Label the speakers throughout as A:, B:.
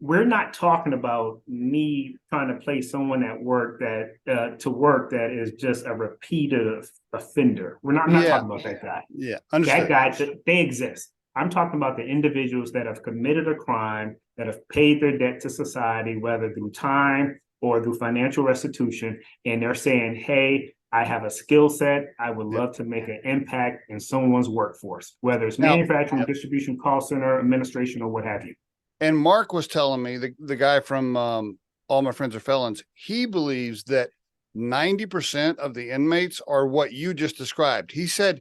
A: we're not talking about me trying to place someone at work that is just a repeated offender. We're not talking about that guy.
B: Yeah, understood.
A: That guy, they exist. I'm talking about the individuals that have committed a crime, that have paid their debt to society, whether through time or through financial restitution, and they're saying, hey, I have a skill set. I would love to make an impact in someone's workforce, whether it's manufacturing, distribution, call center, administration, or what have you.
B: And Mark was telling me, the guy from All My Friends Are Felons, he believes that 90% of the inmates are what you just described. He said,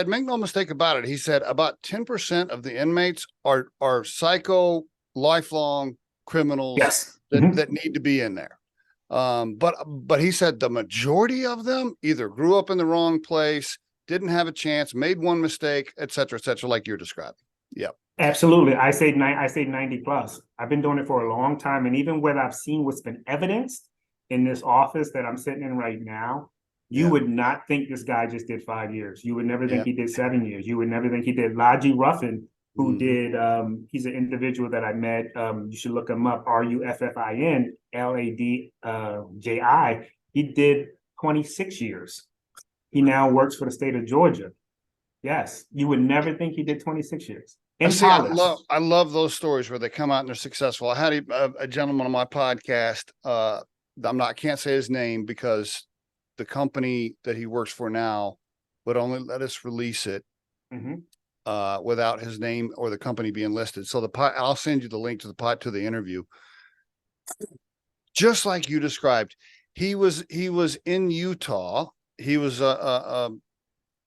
B: make no mistake about it. He said about 10% of the inmates are psycho, lifelong criminals that need to be in there. But he said the majority of them either grew up in the wrong place, didn't have a chance, made one mistake, et cetera, like you're describing. Yep.
A: Absolutely. I say 90 plus. I've been doing it for a long time. And even when I've seen what's been evidenced in this office that I'm sitting in right now, you would not think this guy just did 5 years. You would never think he did 7 years. You would never think he did. Laji Ruffin, who did, he's an individual that I met. You should look him up, Ruffin, Ladji. He did 26 years. He now works for the state of Georgia. Yes, you would never think he did 26 years.
B: I love those stories where they come out and they're successful. I had a gentleman on my podcast. Can't say his name because the company that he works for now would only let us release it without his name or the company being listed. So I'll send you the link to the interview. Just like you described, he was in Utah. He was a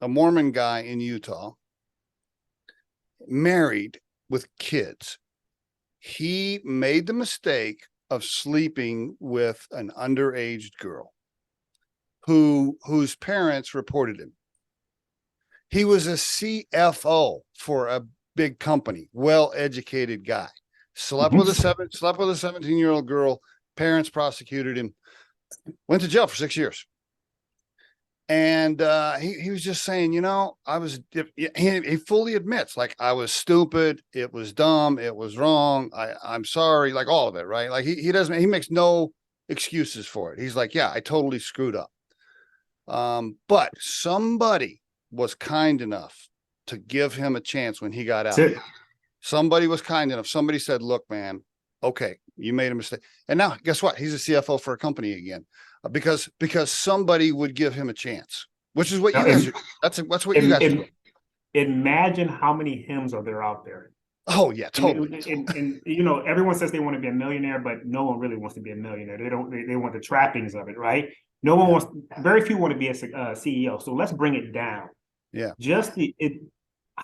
B: Mormon guy in Utah, married with kids. He made the mistake of sleeping with an underage girl whose parents reported him. He was a CFO for a big company, well-educated guy. Slept with a 17-year-old girl. Parents prosecuted him. Went to jail for 6 years. And he was just saying, he fully admits, like, I was stupid. It was dumb. It was wrong. I'm sorry. Like all of it. Right. Like he makes no excuses for it. He's like, yeah, I totally screwed up. But somebody was kind enough to give him a chance when he got out. Somebody was kind enough. Somebody said, look, man, okay, you made a mistake. And now guess what? He's a CFO for a company again. Because somebody would give him a chance, which is what you guys are. That's what you guys do.
A: Imagine how many hymns are there out there.
B: Oh yeah, totally.
A: And everyone says they want to be a millionaire, but no one really wants to be a millionaire. They want the trappings of it, right? No one wants. Very few want to be a CEO. So let's bring it down.
B: Yeah.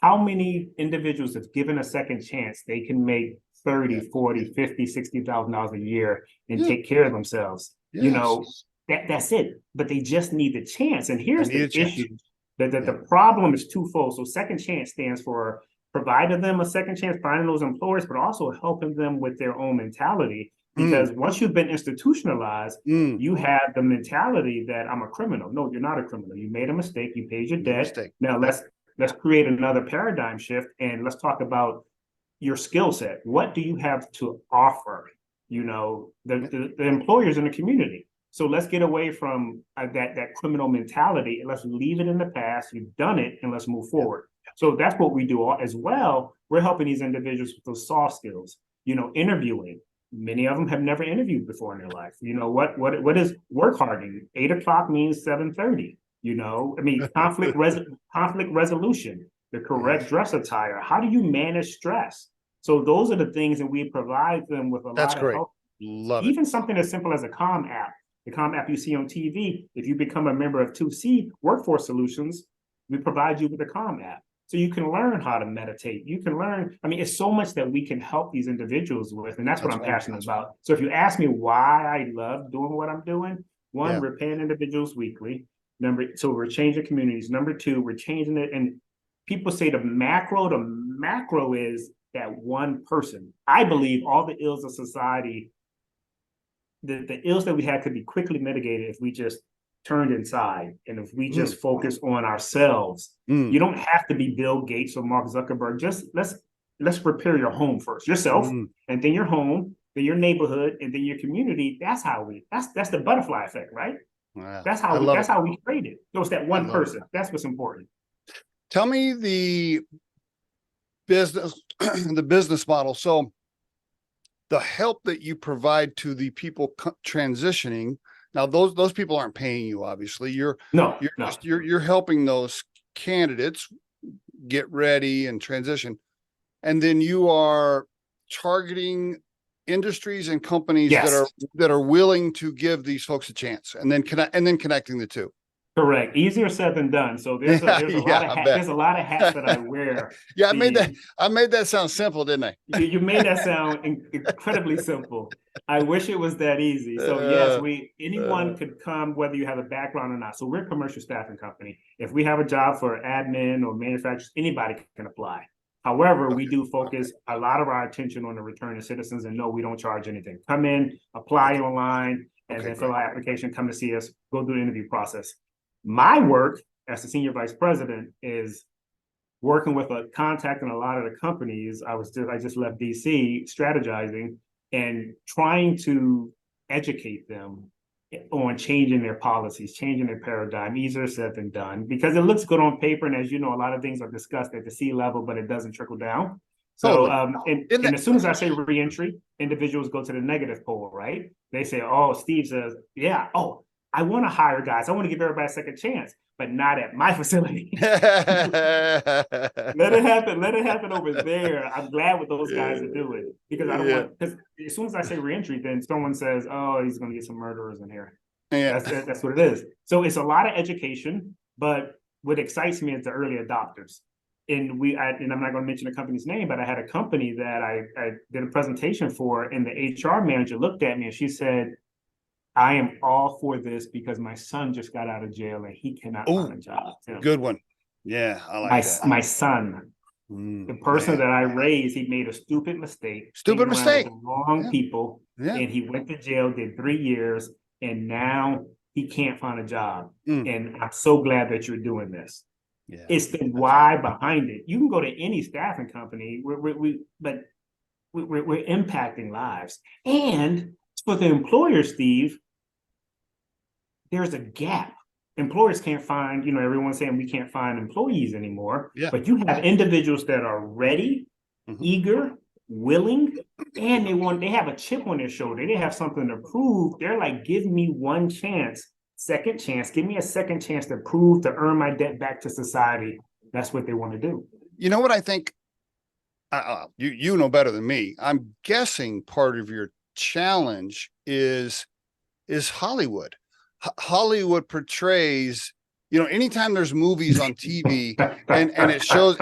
A: How many individuals, if given a second chance, they can make 30, 40, 50, $60,000 a year and take care of themselves. Yes. That's it. But they just need the chance. And here's the issue. The problem is twofold. So second chance stands for providing them a second chance, finding those employers, but also helping them with their own mentality. Because once you've been institutionalized, you have the mentality that I'm a criminal. No, you're not a criminal. You made a mistake. You paid your debt. Now let's create another paradigm shift and let's talk about your skill set. What do you have to offer? The employers in the community. So let's get away from that criminal mentality and let's leave it in the past. You've done it and let's move forward. So that's what we do as well. We're helping these individuals with those soft skills, interviewing. Many of them have never interviewed before in their life. What is work hardening? 8 o'clock means 7:30. Conflict resolution, the correct dress attire. How do you manage stress? So those are the things that we provide them with a lot of help.
B: Love
A: Even something as simple as a comm app. The comm app you see on TV, if you become a member of 2C Workforce Solutions, we provide you with a comm app. So you can learn how to meditate. You can learn, it's so much that we can help these individuals with, and that's what I'm passionate about. So if you ask me why I love doing what I'm doing, one, we're paying individuals weekly. So we're changing communities. Number two, we're changing it. And people say the macro is that one person. I believe all the ills of society, the ills that we had could be quickly mitigated if we just turned inside and if we just focus on ourselves. You don't have to be Bill Gates or Mark Zuckerberg. Just let's let's prepare your home first, yourself, and then your home, then your neighborhood, and then your community. That's the butterfly effect, right?
B: Wow.
A: That's how we create it. So it's that one person. That's what's important.
B: Tell me the business model. So the help that you provide to the people transitioning. Now, those people aren't paying you, obviously. You're helping those candidates get ready and transition. And then you are targeting industries and companies that are willing to give these folks a chance, and then connecting the two.
A: Correct. Easier said than done. So there's a lot of hats that I wear.
B: Yeah, I made that sound simple, didn't I?
A: You made that sound incredibly simple. I wish it was that easy. So yes, anyone could come, whether you have a background or not. So we're a commercial staffing company. If we have a job for admin or manufacturers, anybody can apply. However, we do focus a lot of our attention on the returning citizens, and no, we don't charge anything. Come in, apply online, and then fill out application, come to see us, go through the interview process. My work as the senior vice president is working with contacting a lot of the companies. I just left DC, strategizing and trying to educate them on changing their policies, changing their paradigm. Easier said than done, because it looks good on paper. And as you know, a lot of things are discussed at the C level, but it doesn't trickle down. So, and as soon as I say reentry, individuals go to the negative pole, right? They say, oh, Steve says, yeah, oh, I want to hire guys. I want to give everybody a second chance, but not at my facility. Let it happen over there. I'm glad what those guys are doing, because I don't want, because as soon as I say reentry, then someone says, oh, he's going to get some murderers in here. Yeah. That's what it is. So it's a lot of education, but what excites me is the early adopters. And I'm not going to mention the company's name, but I had a company that I did a presentation for, and the HR manager looked at me and she said, I am all for this because my son just got out of jail and he cannot find a job.
B: Good one. Yeah, I like that.
A: My son, the person that I raised, he made a stupid mistake. Wrong people. Yeah. And he went to jail, did 3 years, and now he can't find a job. And I'm so glad that you're doing this. Yeah. It's the why behind it. You can go to any staffing company, but we're impacting lives. And for the employer, Steve, there's a gap. Employers can't find, everyone's saying we can't find employees anymore. Yeah. But you have individuals that are ready, eager, willing, and they have a chip on their shoulder. They have something to prove. They're like, give me one chance, second chance. Give me a second chance to prove, to earn my debt back to society. That's what they want to do.
B: You know what I think? You know better than me. I'm guessing part of your challenge is Hollywood. Hollywood portrays, anytime there's movies on TV and it shows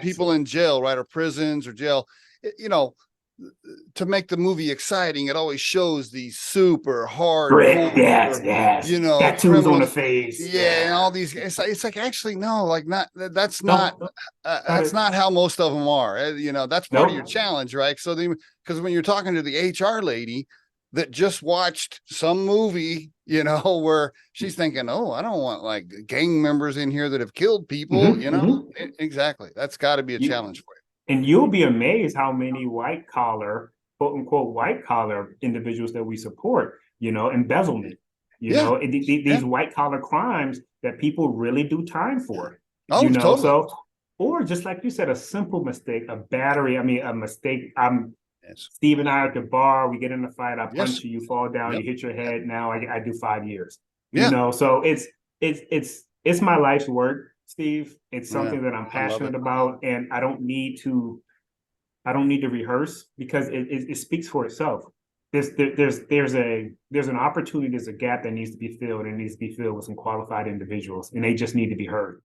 B: people in jail, right, or prisons or jail, to make the movie exciting, it always shows these super hard,
A: tattoos on the face,
B: and all these. It's like, actually, no, like that's not how most of them are. That's part of your challenge, right? So because when you're talking to the HR lady that just watched some movie, where she's thinking, oh, I don't want like gang members in here that have killed people, exactly. That's got to be a challenge for you.
A: And you'll be amazed how many white collar, quote unquote, white collar individuals that we support, embezzlement, these white collar crimes that people really do time for.
B: Oh, totally.
A: So, or just like you said, a simple mistake, a mistake. Steve and I are at the bar, we get in a fight, I punch you, you fall down, you hit your head. Now I do 5 years. So it's my life's work, Steve. It's something that I'm passionate about, and I don't need to rehearse, because it speaks for itself. There's an opportunity, there's a gap that needs to be filled, and it needs to be filled with some qualified individuals, and they just need to be heard.